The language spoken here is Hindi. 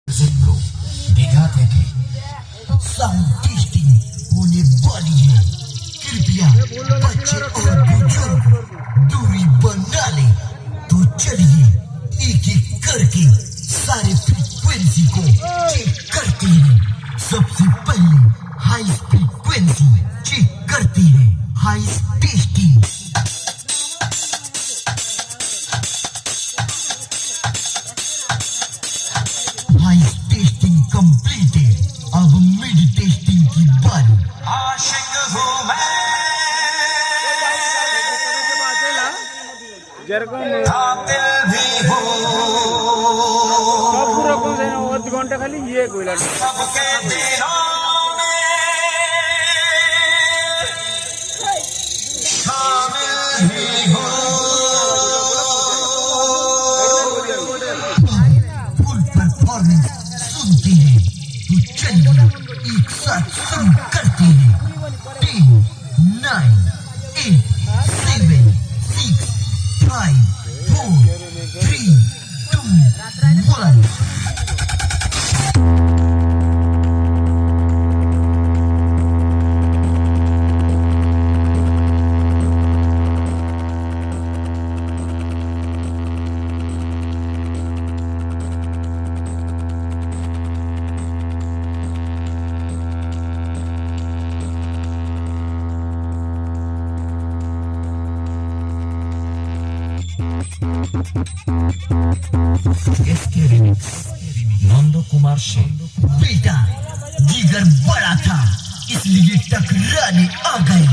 जिक्रो दीघा থেকে साउंड टेस्टिंग होने वाली है। कृपया बच्चे और बुजुर्ग दूरी बना ले। तो चलिए एक एक करके सारे फ्रीक्वेंसी को चेक करते हैं। सबसे पहले हाई फ्रीक्वेंसी चेक करते हैं। High testing completed. अब मिड टेस्टिंग की बारी। आशिक हूँ मैं कातिल भी हूँ। खाली ये कोई सबके दिलों में शामिल भी हूँ। फुल परफॉर्मेंस सुनते हैं तो चलिए एक साथ शुरू करते हैं। 10, 9, 8, 7, 6, 5, 4, 3, 2, 1। इसके रिमिक्स नंदो कुमार से। बेटा जिगर बड़ा था इसलिए टकराने आ गए।